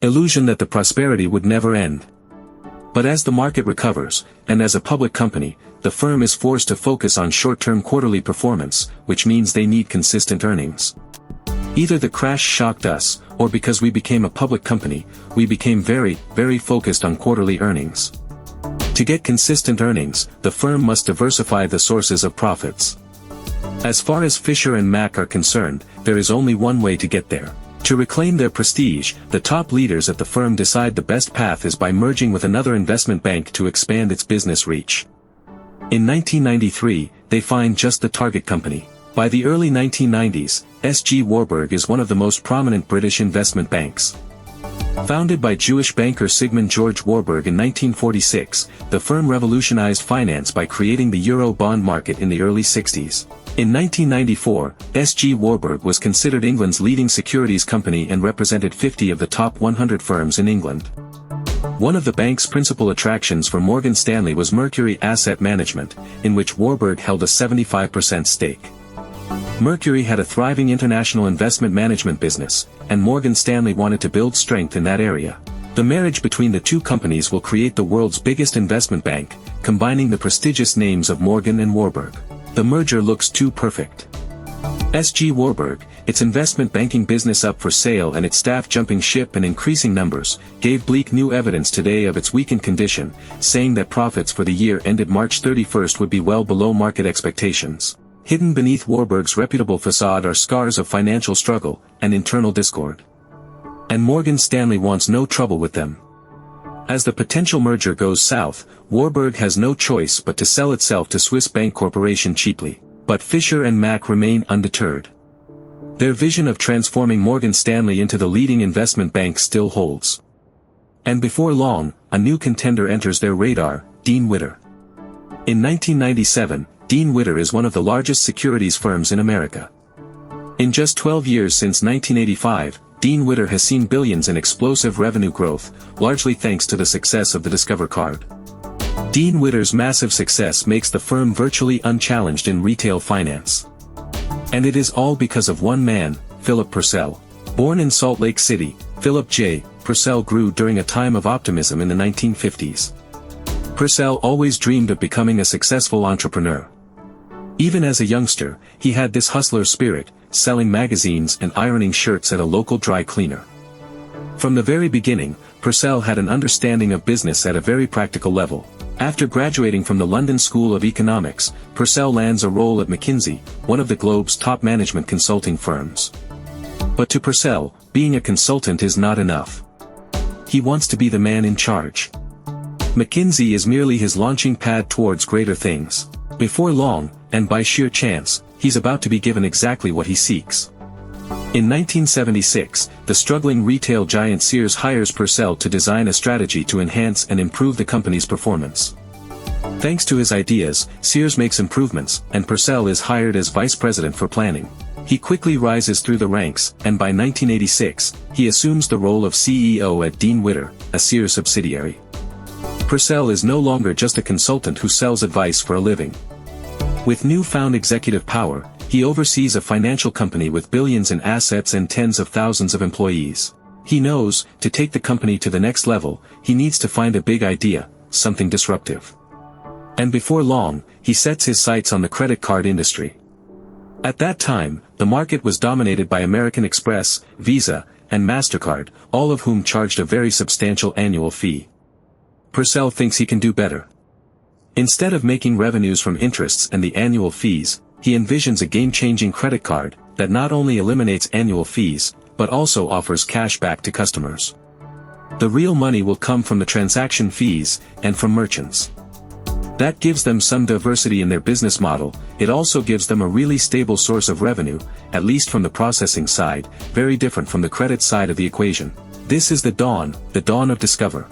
illusion that the prosperity would never end. But as the market recovers, and as a public company, the firm is forced to focus on short-term quarterly performance, which means they need consistent earnings. Either the crash shocked us, or because we became a public company, we became very, very focused on quarterly earnings. To get consistent earnings, the firm must diversify the sources of profits. As far as Fisher and Mack are concerned, there is only one way to get there. To reclaim their prestige, the top leaders at the firm decide the best path is by merging with another investment bank to expand its business reach. In 1993, they find just the target company. By the early 1990s, S.G. Warburg is one of the most prominent British investment banks. Founded by Jewish banker Sigmund George Warburg in 1946, the firm revolutionized finance by creating the euro bond market in the early 60s. In 1994, S.G. Warburg was considered England's leading securities company and represented 50 of the top 100 firms in England. One of the bank's principal attractions for Morgan Stanley was Mercury Asset Management, in which Warburg held a 75% stake. Mercury had a thriving international investment management business, and Morgan Stanley wanted to build strength in that area. The marriage between the two companies will create the world's biggest investment bank, combining the prestigious names of Morgan and Warburg. The merger looks too perfect. S.G. Warburg, its investment banking business up for sale and its staff jumping ship in increasing numbers, gave bleak new evidence today of its weakened condition, saying that profits for the year ended March 31st would be well below market expectations. Hidden beneath Warburg's reputable facade are scars of financial struggle and internal discord. And Morgan Stanley wants no trouble with them. As the potential merger goes south, Warburg has no choice but to sell itself to Swiss Bank Corporation cheaply. But Fisher and Mack remain undeterred. Their vision of transforming Morgan Stanley into the leading investment bank still holds. And before long, a new contender enters their radar, Dean Witter. In 1997, Dean Witter is one of the largest securities firms in America. In just 12 years since 1985, Dean Witter has seen billions in explosive revenue growth, largely thanks to the success of the Discover card. Dean Witter's massive success makes the firm virtually unchallenged in retail finance. And it is all because of one man, Philip Purcell. Born in Salt Lake City, Philip J. Purcell grew during a time of optimism in the 1950s. Purcell always dreamed of becoming a successful entrepreneur. Even as a youngster, he had this hustler spirit, selling magazines and ironing shirts at a local dry cleaner. From the very beginning, Purcell had an understanding of business at a very practical level. After graduating from the London School of Economics, Purcell lands a role at McKinsey, one of the globe's top management consulting firms. But to Purcell, being a consultant is not enough. He wants to be the man in charge. McKinsey is merely his launching pad towards greater things. Before long, and by sheer chance, he's about to be given exactly what he seeks. In 1976, the struggling retail giant Sears hires Purcell to design a strategy to enhance and improve the company's performance. Thanks to his ideas, Sears makes improvements, and Purcell is hired as vice president for planning. He quickly rises through the ranks, and by 1986, he assumes the role of CEO at Dean Witter, a Sears subsidiary. Purcell is no longer just a consultant who sells advice for a living. With newfound executive power, he oversees a financial company with billions in assets and tens of thousands of employees. He knows, to take the company to the next level, he needs to find a big idea, something disruptive. And before long, he sets his sights on the credit card industry. At that time, the market was dominated by American Express, Visa, and MasterCard, all of whom charged a very substantial annual fee. Purcell thinks he can do better. Instead of making revenues from interests and the annual fees, he envisions a game-changing credit card that not only eliminates annual fees, but also offers cash back to customers. The real money will come from the transaction fees, and from merchants. That gives them some diversity in their business model. It also gives them a really stable source of revenue, at least from the processing side, very different from the credit side of the equation. This is the dawn of Discover.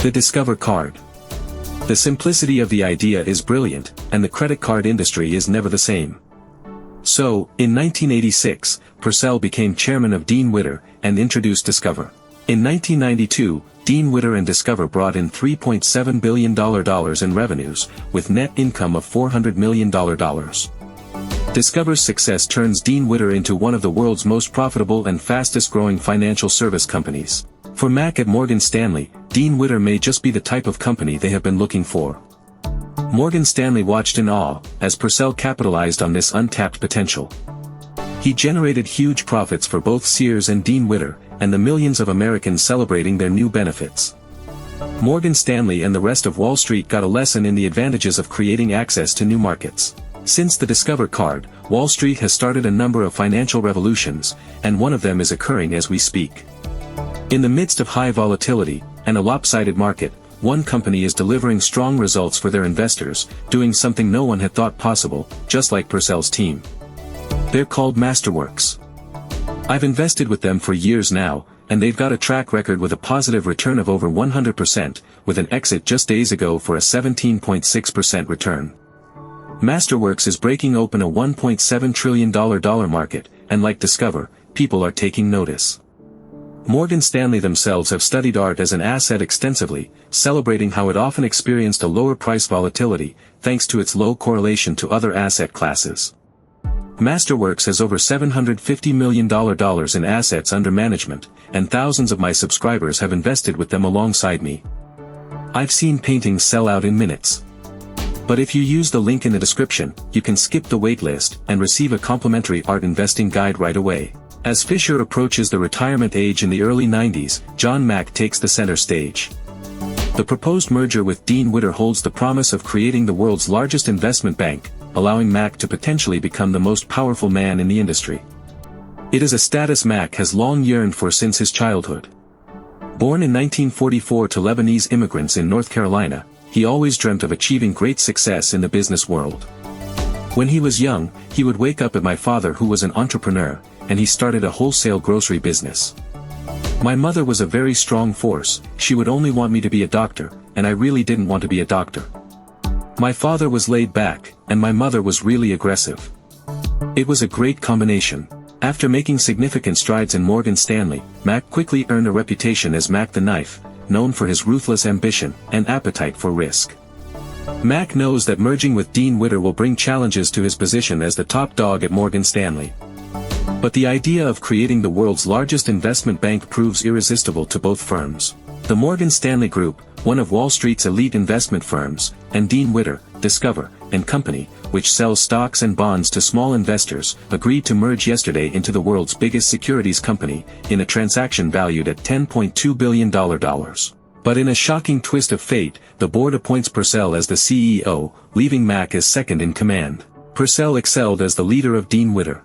The Discover card. The simplicity of the idea is brilliant, and the credit card industry is never the same. So, in 1986, Purcell became chairman of Dean Witter, and introduced Discover. In 1992, Dean Witter and Discover brought in $3.7 billion in revenues, with net income of $400 million. Discover's success turns Dean Witter into one of the world's most profitable and fastest-growing financial service companies. For Mack at Morgan Stanley, Dean Witter may just be the type of company they have been looking for. Morgan Stanley watched in awe, as Purcell capitalized on this untapped potential. He generated huge profits for both Sears and Dean Witter, and the millions of Americans celebrating their new benefits. Morgan Stanley and the rest of Wall Street got a lesson in the advantages of creating access to new markets. Since the Discover card, Wall Street has started a number of financial revolutions, and one of them is occurring as we speak. In the midst of high volatility, and a lopsided market, one company is delivering strong results for their investors, doing something no one had thought possible, just like Purcell's team. They're called Masterworks. I've invested with them for years now, and they've got a track record with a positive return of over 100%, with an exit just days ago for a 17.6% return. Masterworks is breaking open a $1.7 trillion market, and like Discover, people are taking notice. Morgan Stanley themselves have studied art as an asset extensively, celebrating how it often experienced a lower price volatility, thanks to its low correlation to other asset classes. Masterworks has over $750 million in assets under management, and thousands of my subscribers have invested with them alongside me. I've seen paintings sell out in minutes. But if you use the link in the description, you can skip the waitlist and receive a complimentary art investing guide right away. As Fisher approaches the retirement age in the early 90s, John Mack takes the center stage. The proposed merger with Dean Witter holds the promise of creating the world's largest investment bank, allowing Mack to potentially become the most powerful man in the industry. It is a status Mack has long yearned for since his childhood. Born in 1944 to Lebanese immigrants in North Carolina, he always dreamt of achieving great success in the business world. When he was young, he would wake up at my father, who was an entrepreneur, and he started a wholesale grocery business. My mother was a very strong force. She would only want me to be a doctor, and I really didn't want to be a doctor. My father was laid back, and my mother was really aggressive. It was a great combination. After making significant strides in Morgan Stanley, Mack quickly earned a reputation as Mack the Knife, known for his ruthless ambition and appetite for risk. Mack knows that merging with Dean Witter will bring challenges to his position as the top dog at Morgan Stanley. But the idea of creating the world's largest investment bank proves irresistible to both firms. The Morgan Stanley Group, one of Wall Street's elite investment firms, and Dean Witter, Discover, and Company, which sells stocks and bonds to small investors, agreed to merge yesterday into the world's biggest securities company, in a transaction valued at $10.2 billion. But in a shocking twist of fate, the board appoints Purcell as the CEO, leaving Mack as second in command. Purcell excelled as the leader of Dean Witter.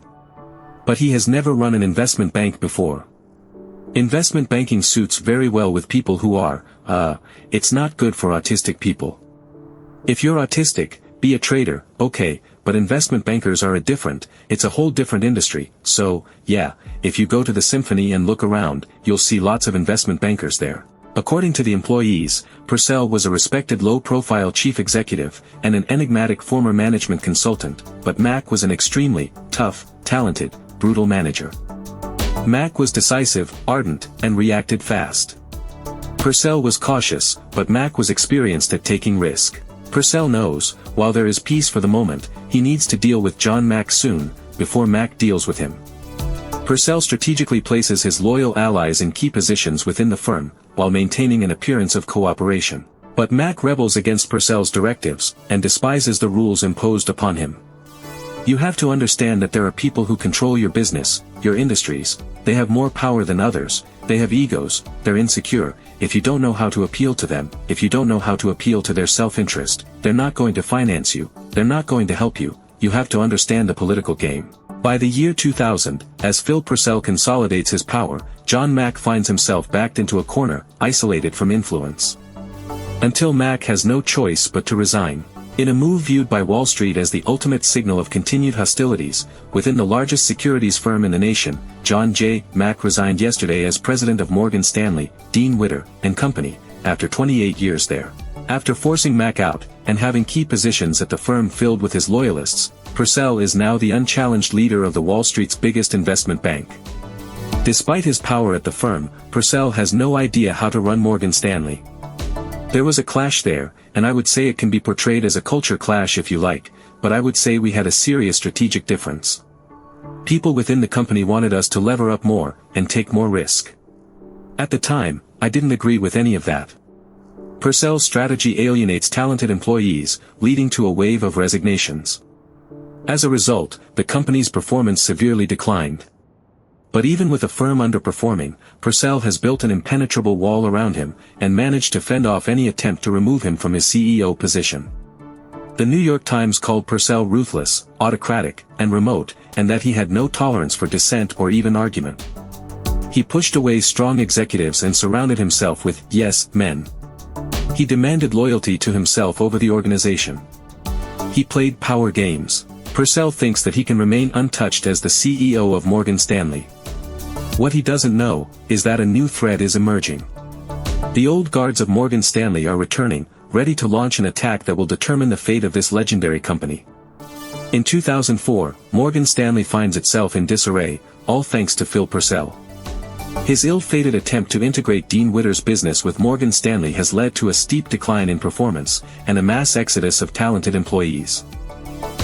But he has never run an investment bank before. Investment banking suits very well with people who are, it's not good for autistic people. If you're autistic, be a trader, okay, but investment bankers are it's a whole different industry, so, yeah, if you go to the symphony and look around, you'll see lots of investment bankers there. According to the employees, Purcell was a respected low-profile chief executive, and an enigmatic former management consultant, but Mack was an extremely tough, talented, brutal manager. Mack was decisive, ardent, and reacted fast. Purcell was cautious, but Mack was experienced at taking risk. Purcell knows, while there is peace for the moment, he needs to deal with John Mack soon, before Mack deals with him. Purcell strategically places his loyal allies in key positions within the firm, while maintaining an appearance of cooperation. But Mack rebels against Purcell's directives, and despises the rules imposed upon him. You have to understand that there are people who control your business, your industries. They have more power than others, they have egos, they're insecure. If you don't know how to appeal to them, if you don't know how to appeal to their self-interest, they're not going to finance you, they're not going to help you. You have to understand the political game. By the year 2000, as Phil Purcell consolidates his power, John Mack finds himself backed into a corner, isolated from influence. Until Mack has no choice but to resign. In a move viewed by Wall Street as the ultimate signal of continued hostilities, within the largest securities firm in the nation, John J. Mack resigned yesterday as president of Morgan Stanley, Dean Witter and Company, after 28 years there. After forcing Mack out, and having key positions at the firm filled with his loyalists, Purcell is now the unchallenged leader of the Wall Street's biggest investment bank. Despite his power at the firm, Purcell has no idea how to run Morgan Stanley. There was a clash there, and I would say it can be portrayed as a culture clash if you like, but I would say we had a serious strategic difference. People within the company wanted us to lever up more, and take more risk. At the time, I didn't agree with any of that. Purcell's strategy alienates talented employees, leading to a wave of resignations. As a result, the company's performance severely declined. But even with the firm underperforming, Purcell has built an impenetrable wall around him, and managed to fend off any attempt to remove him from his CEO position. The New York Times called Purcell ruthless, autocratic, and remote, and that he had no tolerance for dissent or even argument. He pushed away strong executives and surrounded himself with yes men. He demanded loyalty to himself over the organization. He played power games. Purcell thinks that he can remain untouched as the CEO of Morgan Stanley. What he doesn't know is that a new threat is emerging. The old guards of Morgan Stanley are returning, ready to launch an attack that will determine the fate of this legendary company. In 2004, Morgan Stanley finds itself in disarray, all thanks to Phil Purcell. His ill-fated attempt to integrate Dean Witter's business with Morgan Stanley has led to a steep decline in performance, and a mass exodus of talented employees.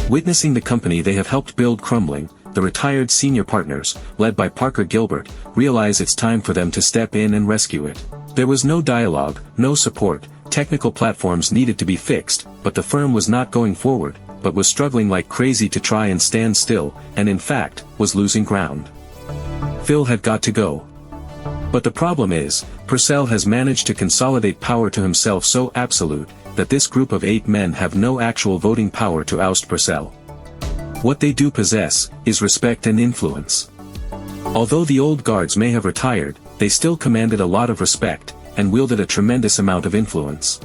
Witnessing the company they have helped build crumbling, the retired senior partners, led by Parker Gilbert, realize it's time for them to step in and rescue it. There was no dialogue, no support, technical platforms needed to be fixed, but the firm was not going forward, but was struggling like crazy to try and stand still, and in fact, was losing ground. Phil had got to go. But the problem is, Purcell has managed to consolidate power to himself so absolute, that this group of 8 men have no actual voting power to oust Purcell. What they do possess is respect and influence. Although the old guards may have retired, they still commanded a lot of respect, and wielded a tremendous amount of influence.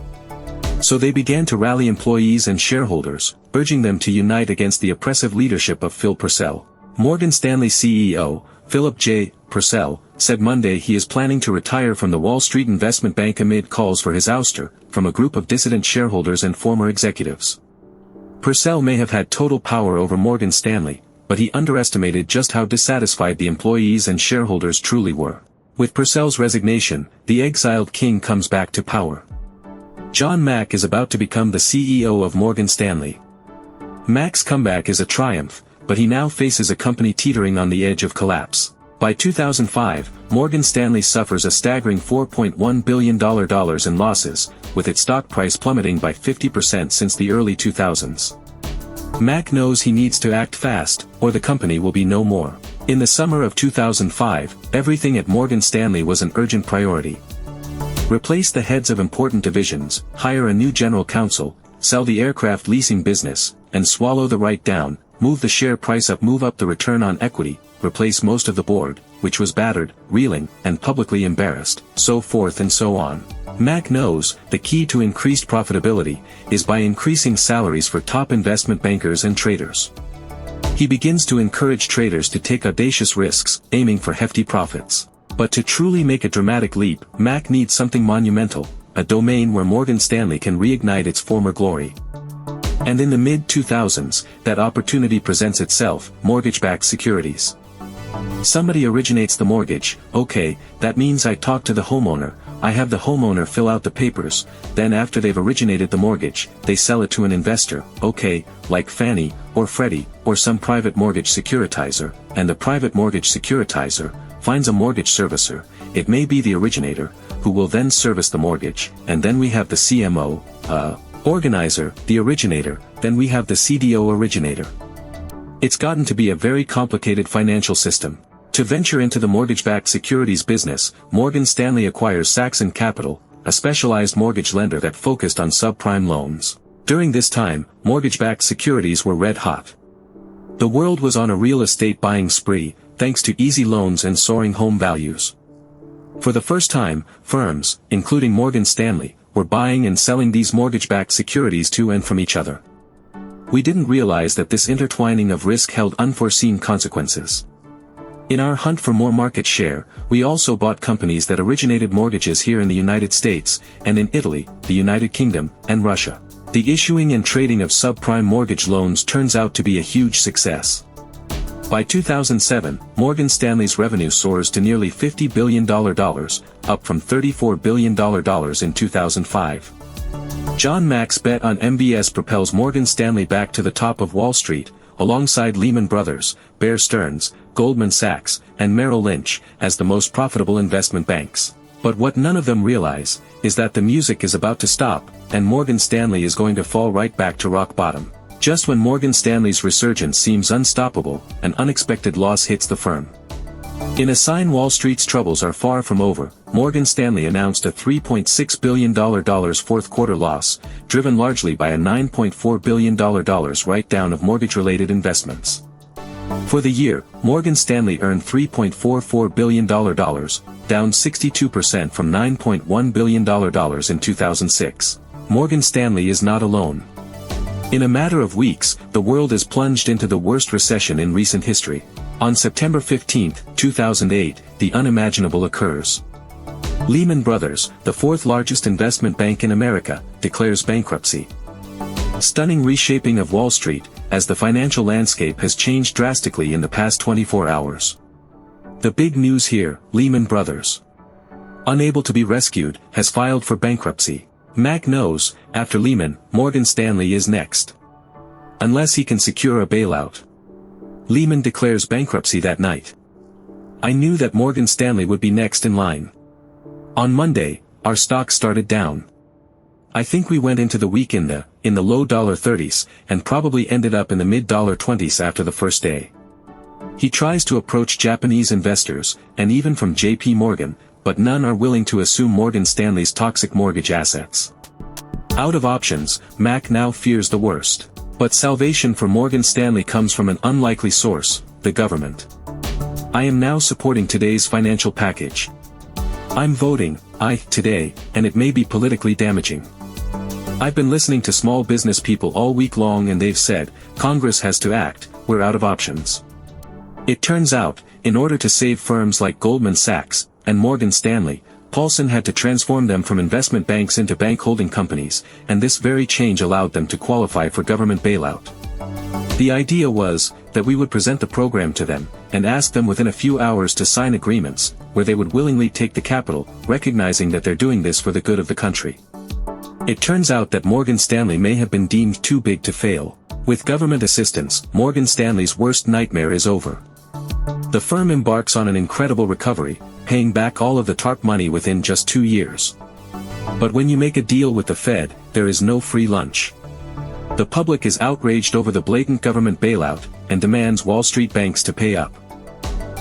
So they began to rally employees and shareholders, urging them to unite against the oppressive leadership of Phil Purcell. Morgan Stanley CEO, Philip J. Purcell, said Monday he is planning to retire from the Wall Street investment bank amid calls for his ouster from a group of dissident shareholders and former executives. Purcell may have had total power over Morgan Stanley, but he underestimated just how dissatisfied the employees and shareholders truly were. With Purcell's resignation, the exiled king comes back to power. John Mack is about to become the CEO of Morgan Stanley. Mack's comeback is a triumph, but he now faces a company teetering on the edge of collapse. By 2005, Morgan Stanley suffers a staggering $4.1 billion in losses, with its stock price plummeting by 50% since the early 2000s. Mack knows he needs to act fast, or the company will be no more. In the summer of 2005, everything at Morgan Stanley was an urgent priority. Replace the heads of important divisions, hire a new general counsel, sell the aircraft leasing business, and swallow the write-down, move the share price up, move up the return on equity, replace most of the board, which was battered, reeling, and publicly embarrassed, so forth and so on. Mack knows the key to increased profitability is by increasing salaries for top investment bankers and traders. He begins to encourage traders to take audacious risks, aiming for hefty profits. But to truly make a dramatic leap, Mack needs something monumental, a domain where Morgan Stanley can reignite its former glory. And in the mid-2000s, that opportunity presents itself: mortgage-backed securities. Somebody originates the mortgage. Okay, that means I talk to the homeowner, I have the homeowner fill out the papers, then after they've originated the mortgage, they sell it to an investor, okay, like Fannie, or Freddie, or some private mortgage securitizer, and the private mortgage securitizer finds a mortgage servicer, it may be the originator, who will then service the mortgage, and then we have the CMO, organizer, the originator, then we have the CDO originator. It's gotten to be a very complicated financial system. To venture into the mortgage-backed securities business, Morgan Stanley acquires Saxon Capital, a specialized mortgage lender that focused on subprime loans. During this time, mortgage-backed securities were red hot. The world was on a real estate buying spree, thanks to easy loans and soaring home values. For the first time, firms, including Morgan Stanley, were buying and selling these mortgage-backed securities to and from each other. We didn't realize that this intertwining of risk held unforeseen consequences. In our hunt for more market share, we also bought companies that originated mortgages here in the United States, and in Italy, the United Kingdom, and Russia. The issuing and trading of subprime mortgage loans turns out to be a huge success. By 2007, Morgan Stanley's revenue soars to nearly $50 billion, up from $34 billion in 2005. John Mack's bet on MBS propels Morgan Stanley back to the top of Wall Street, alongside Lehman Brothers, Bear Stearns, Goldman Sachs, and Merrill Lynch, as the most profitable investment banks. But what none of them realize, is that the music is about to stop, and Morgan Stanley is going to fall right back to rock bottom. Just when Morgan Stanley's resurgence seems unstoppable, an unexpected loss hits the firm. In a sign Wall Street's troubles are far from over, Morgan Stanley announced a $3.6 billion fourth quarter loss, driven largely by a $9.4 billion write-down of mortgage-related investments. For the year, Morgan Stanley earned $3.44 billion, down 62% from $9.1 billion in 2006. Morgan Stanley is not alone. In a matter of weeks, the world is plunged into the worst recession in recent history. On September 15, 2008, the unimaginable occurs. Lehman Brothers, the fourth largest investment bank in America, declares bankruptcy. Stunning reshaping of Wall Street, as the financial landscape has changed drastically in the past 24 hours. The big news here, Lehman Brothers, unable to be rescued, has filed for bankruptcy. Mack knows, after Lehman, Morgan Stanley is next. Unless he can secure a bailout. Lehman declares bankruptcy that night. I knew that Morgan Stanley would be next in line. On Monday, our stock started down. I think we went into the week in the low $30s, and probably ended up in the mid $20s after the first day. He tries to approach Japanese investors, and even from JP Morgan, but none are willing to assume Morgan Stanley's toxic mortgage assets. Out of options, Mack now fears the worst. But salvation for Morgan Stanley comes from an unlikely source, the government. I am now supporting today's financial package. I'm voting aye today, and it may be politically damaging. I've been listening to small business people all week long, and they've said, Congress has to act, we're out of options. It turns out, in order to save firms like Goldman Sachs and Morgan Stanley, Purcell had to transform them from investment banks into bank holding companies, and this very change allowed them to qualify for government bailout. The idea was that we would present the program to them, and ask them within a few hours to sign agreements, where they would willingly take the capital, recognizing that they're doing this for the good of the country. It turns out that Morgan Stanley may have been deemed too big to fail. With government assistance, Morgan Stanley's worst nightmare is over. The firm embarks on an incredible recovery, paying back all of the TARP money within just 2 years. But when you make a deal with the Fed, there is no free lunch. The public is outraged over the blatant government bailout, and demands Wall Street banks to pay up.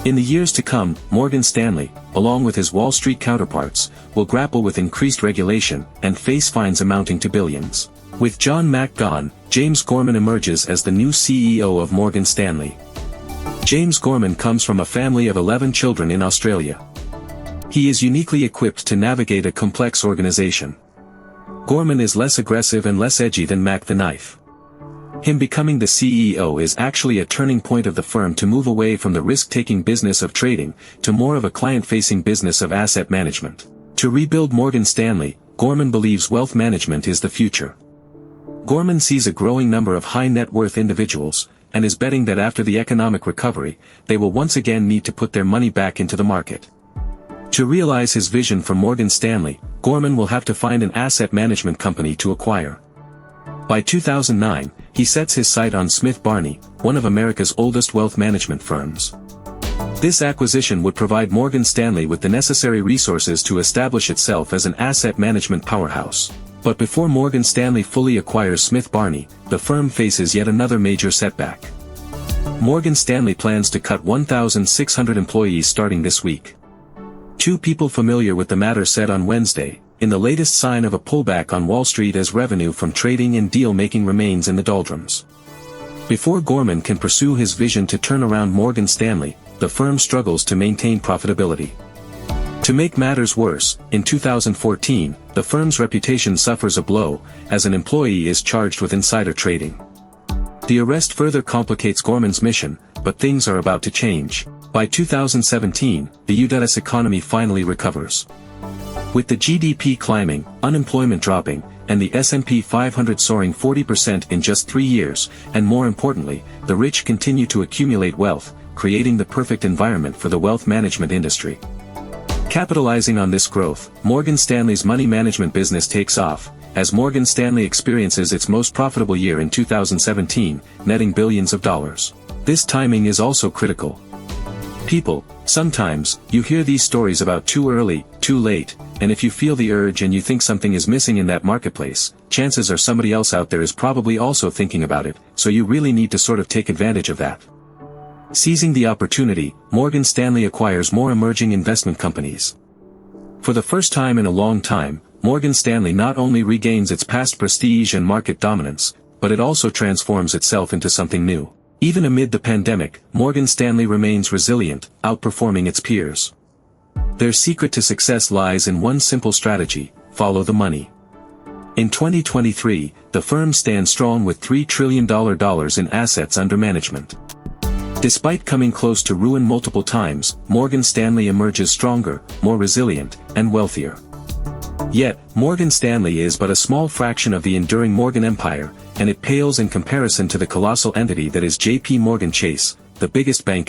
In the years to come, Morgan Stanley, along with his Wall Street counterparts, will grapple with increased regulation, and face fines amounting to billions. With John Mack gone, James Gorman emerges as the new CEO of Morgan Stanley. James Gorman comes from a family of 11 children in Australia. He is uniquely equipped to navigate a complex organization. Gorman is less aggressive and less edgy than Mack the Knife. Him becoming the CEO is actually a turning point of the firm to move away from the risk-taking business of trading, to more of a client-facing business of asset management. To rebuild Morgan Stanley, Gorman believes wealth management is the future. Gorman sees a growing number of high-net-worth individuals, and is betting that after the economic recovery, they will once again need to put their money back into the market. To realize his vision for Morgan Stanley, Gorman will have to find an asset management company to acquire. By 2009, he sets his sight on Smith Barney, one of America's oldest wealth management firms. This acquisition would provide Morgan Stanley with the necessary resources to establish itself as an asset management powerhouse. But before Morgan Stanley fully acquires Smith Barney, the firm faces yet another major setback. Morgan Stanley plans to cut 1,600 employees starting this week. Two people familiar with the matter said on Wednesday, in the latest sign of a pullback on Wall Street as revenue from trading and deal-making remains in the doldrums. Before Gorman can pursue his vision to turn around Morgan Stanley, the firm struggles to maintain profitability. To make matters worse, in 2014, the firm's reputation suffers a blow, as an employee is charged with insider trading. The arrest further complicates Gorman's mission, but things are about to change. By 2017, the U.S. economy finally recovers. With the GDP climbing, unemployment dropping, and the S&P 500 soaring 40% in just 3 years, and more importantly, the rich continue to accumulate wealth, creating the perfect environment for the wealth management industry. Capitalizing on this growth, Morgan Stanley's money management business takes off, as Morgan Stanley experiences its most profitable year in 2017, netting billions of dollars. This timing is also critical. People, sometimes, you hear these stories about too early, too late, and if you feel the urge and you think something is missing in that marketplace, chances are somebody else out there is probably also thinking about it, so you really need to sort of take advantage of that. Seizing the opportunity, Morgan Stanley acquires more emerging investment companies. For the first time in a long time, Morgan Stanley not only regains its past prestige and market dominance, but it also transforms itself into something new. Even amid the pandemic, Morgan Stanley remains resilient, outperforming its peers. Their secret to success lies in one simple strategy: follow the money. In 2023, the firm stands strong with $3 trillion in assets under management. Despite coming close to ruin multiple times, Morgan Stanley emerges stronger, more resilient, and wealthier. Yet, Morgan Stanley is but a small fraction of the enduring Morgan empire, and it pales in comparison to the colossal entity that is J.P. Morgan Chase, the biggest bank